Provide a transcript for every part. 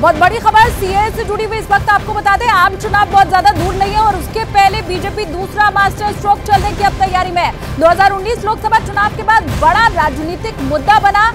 बहुत बड़ी खबर सीए से जुड़ी हुई इस वक्त आपको बता दें, आम चुनाव बहुत ज्यादा दूर नहीं है और उसके पहले बीजेपी दूसरा मास्टर स्ट्रोक चलने की अब तैयारी में है। 2019 लोकसभा चुनाव के बाद बड़ा राजनीतिक मुद्दा बना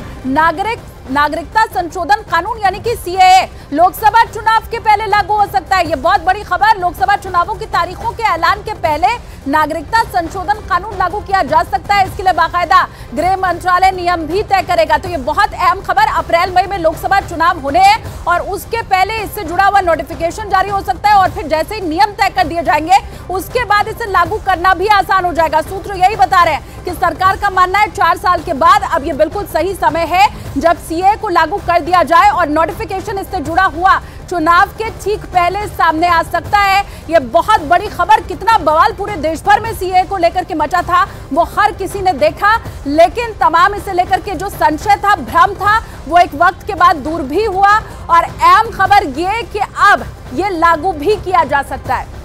नागरिकता संशोधन कानून यानी कि सीएए लोकसभा चुनाव के पहले लागू हो सकता है। ये बहुत बड़ी खबर, लोकसभा चुनावों की तारीखों के ऐलान के पहले नागरिकता संशोधन कानून लागू किया जा सकता है। इसके लिए बाकायदा गृह मंत्रालय नियम भी तय करेगा। तो ये बहुत अहम खबर, अप्रैल मई में लोकसभा चुनाव होने हैं और उसके पहले इससे जुड़ा हुआ नोटिफिकेशन जारी हो सकता है और फिर जैसे ही नियम तय कर दिए जाएंगे उसके बाद इसे लागू करना भी आसान हो जाएगा। सूत्र यही बता रहे हैं कि सरकार का मानना है 4 साल के बाद अब ये बिल्कुल सही समय है जब सीए को लागू कर दिया जाए और नोटिफिकेशन इससे जुड़ा हुआ चुनाव के ठीक पहले सामने आ सकता है। ये बहुत बड़ी खबर, कितना बवाल पूरे देश भर में सीए को लेकर के मचा था वो हर किसी ने देखा, लेकिन तमाम इसे लेकर के जो संशय था, भ्रम था, वो एक वक्त के बाद दूर भी हुआ और अहम खबर ये कि अब ये लागू भी किया जा सकता है।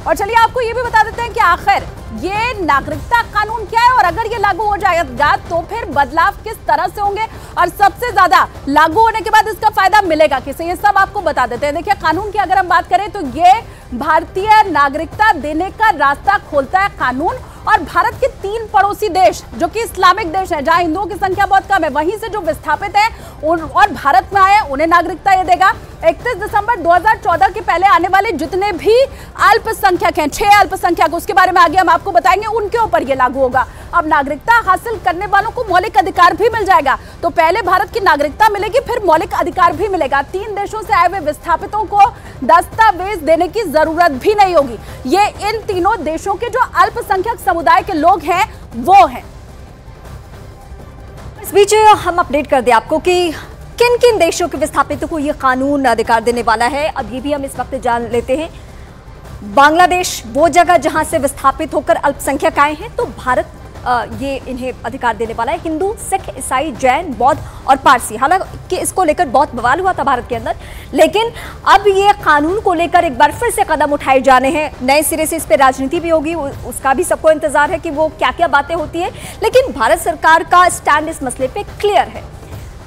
और चलिए आपको ये भी बता देते हैं कि आखिर ये नागरिकता कानून क्या है और अगर ये लागू हो जाएगा तो फिर बदलाव किस तरह से होंगे और सबसे ज्यादा लागू होने के बाद इसका फायदा मिलेगा किसे, ये सब आपको बता देते हैं। देखिए, कानून की अगर हम बात करें तो ये भारतीय नागरिकता देने का रास्ता खोलता है कानून और भारत के 3 पड़ोसी देश जो कि इस्लामिक देश हैं, जहां हिंदुओं की संख्या बहुत कम है, वहीं से जो विस्थापित हैं और भारत में आए उन्हें नागरिकता ये देगा। 31 दिसंबर 2014 के पहले आने वाले जितने भी अल्पसंख्यक हैं, 6 अल्पसंख्यक, उसके बारे में आगे हम आपको बताएंगे, उनके ऊपर ये लागू होगा। अब नागरिकता हासिल करने वालों को मौलिक अधिकार भी मिल जाएगा। तो पहले भारत की नागरिकता मिलेगी, फिर मौलिक अधिकार भी मिलेगा। 3 देशों से आए हुए विस्थापितों को दस्तावेज देने की जरूरत भी नहीं होगी। ये इन तीनों देशों के जो अल्पसंख्यक समुदाय के लोग हैं वो हैं। इस बीच हम अपडेट कर दें आपको कि किन किन देशों के विस्थापितों को ये कानून अधिकार देने वाला है। अब ये भी हम इस वक्त जान लेते हैं। बांग्लादेश वो जगह जहां से विस्थापित होकर अल्पसंख्यक आए हैं, तो भारत ये इन्हें अधिकार देने वाला है। हिंदू, सिख, ईसाई, जैन, बौद्ध और पारसी। हालांकि इसको लेकर बहुत बवाल हुआ था भारत के अंदर, लेकिन अब ये कानून को लेकर एक बार फिर से कदम उठाए जाने हैं। नए सिरे से इस पर राजनीति भी होगी, उसका भी सबको इंतजार है कि वो क्या क्या बातें होती है, लेकिन भारत सरकार का स्टैंड इस मसले पे क्लियर है।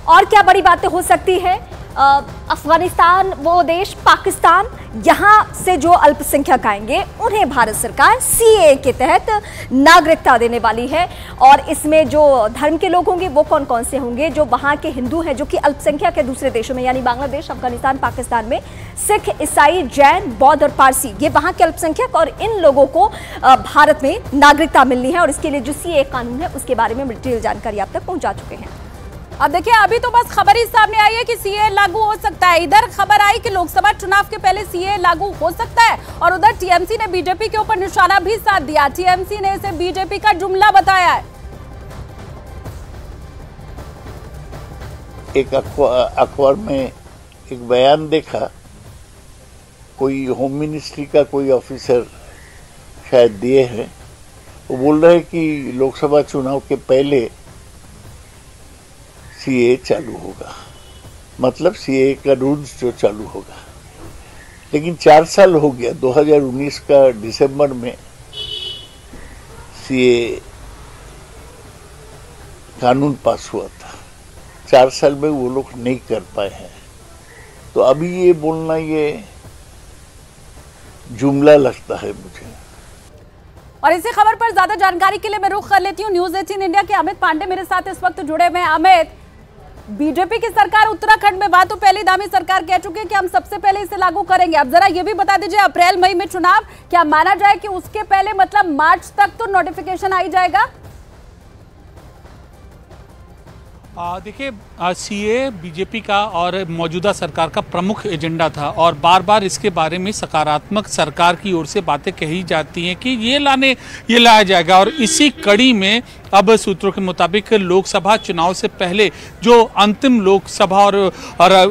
और क्या बड़ी बातें हो सकती है? अफगानिस्तान वो देश, पाकिस्तान, यहाँ से जो अल्पसंख्यक आएंगे उन्हें भारत सरकार सीए के तहत नागरिकता देने वाली है। और इसमें जो धर्म के लोग होंगे वो कौन कौन से होंगे? जो वहाँ के हिंदू हैं, जो कि अल्पसंख्यक है दूसरे देशों में, यानी बांग्लादेश, अफगानिस्तान, पाकिस्तान में, सिख, ईसाई, जैन, बौद्ध और पारसी, ये वहाँ के अल्पसंख्यक, और इन लोगों को भारत में नागरिकता मिलनी है। और इसके लिए जो सीए कानून है उसके बारे में डिटेल जानकारी आप तक पहुँचा चुके हैं। अब देखिए, अभी तो बस खबर ही सामने आई है कि सीए लागू हो सकता है। इधर खबर आई कि लोकसभा चुनाव के पहले सीए लागू हो सकता है और उधर टीएमसी ने बीजेपी के ऊपर निशाना भी साध दिया। टीएमसी ने इसे बीजेपी का जुमला बताया है। एक अखबार में एक बयान देखा, कोई होम मिनिस्ट्री का कोई ऑफिसर शायद दिए हैं, वो बोल रहे हैं कि लोकसभा चुनाव के पहले सीए चालू होगा, मतलब सीए का रूल्स जो चालू होगा। लेकिन 4 साल हो गया, 2019 का दिसंबर में सीए कानून पास हुआ था। 4 साल में वो लोग नहीं कर पाए हैं, तो अभी ये बोलना ये जुमला लगता है मुझे। और इसी खबर पर ज्यादा जानकारी के लिए मैं रुख कर लेती हूँ न्यूज़ 18 इंडिया के अमित पांडे मेरे साथ इस वक्त जुड़े हुए हैं। अमित, बीजेपी की सरकार उत्तराखंड में बात तो पहले दामी सरकार कह चुकी है कि हम सबसे पहले इसे लागू करेंगे। अब जरा ये भी बता दीजिए, अप्रैल मई में चुनाव, क्या माना जाए कि उसके पहले मतलब मार्च तक तो नोटिफिकेशन आ ही जाएगा? देखिए, सीए बीजेपी का और मौजूदा सरकार का प्रमुख एजेंडा था और बार बार इसके बारे में सकारात्मक सरकार की ओर से बातें कही जाती हैं कि ये लाया जाएगा। और इसी कड़ी में अब सूत्रों के मुताबिक लोकसभा चुनाव से पहले जो अंतिम लोकसभा और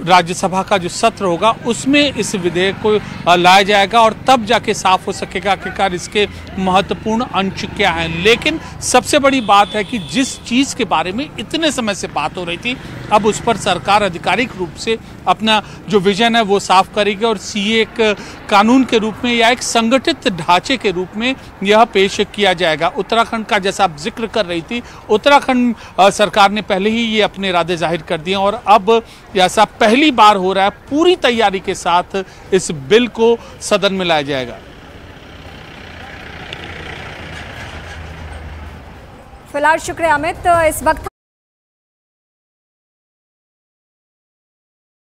राज्यसभा का जो सत्र होगा उसमें इस विधेयक को लाया जाएगा और तब जाके साफ हो सकेगा आखिरकार इसके महत्वपूर्ण अंश क्या हैं। लेकिन सबसे बड़ी बात है कि जिस चीज़ के बारे में इतने समय से बात हो रही थी अब उस पर सरकार आधिकारिक रूप से अपना जो विजन है वो साफ करेगी और सीए एक कानून के रूप में या एक संगठित ढांचे के रूप में यह पेश किया जाएगा। उत्तराखंड का जैसा आप जिक्र कर रही थी, उत्तराखंड सरकार ने पहले ही ये अपने इरादे जाहिर कर दिए और अब ऐसा पहली बार हो रहा है, पूरी तैयारी के साथ इस बिल को सदन में लाया जाएगा। फिलहाल शुक्रिया अमित। इस वक्त